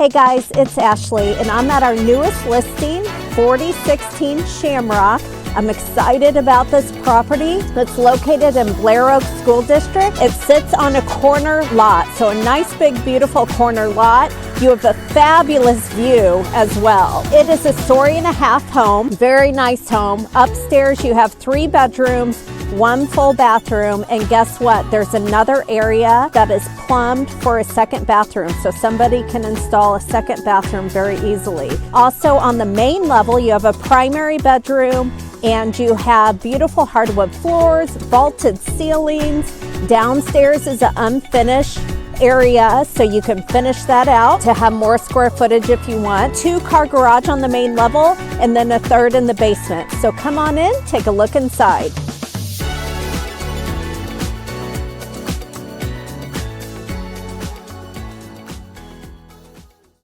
Hey guys, it's Ashley and I'm at our newest listing, 4016 Shamrock. I'm excited about this property that's located in Blair Oak School District. It sits on a corner lot, so a nice big beautiful corner lot. You have a fabulous view as well. It is a 1.5-story home, very nice home. Upstairs you have 3 bedrooms, 1 full bathroom, and guess what? There's another area that is plumbed for a second bathroom, so somebody can install a second bathroom very easily. Also on the main level you have a primary bedroom, and you have beautiful hardwood floors, vaulted ceilings. Downstairs is an unfinished area, so you can finish that out to have more square footage if you want. 2-car garage on the main level, and then a 3rd in the basement. So come on in, take a look inside.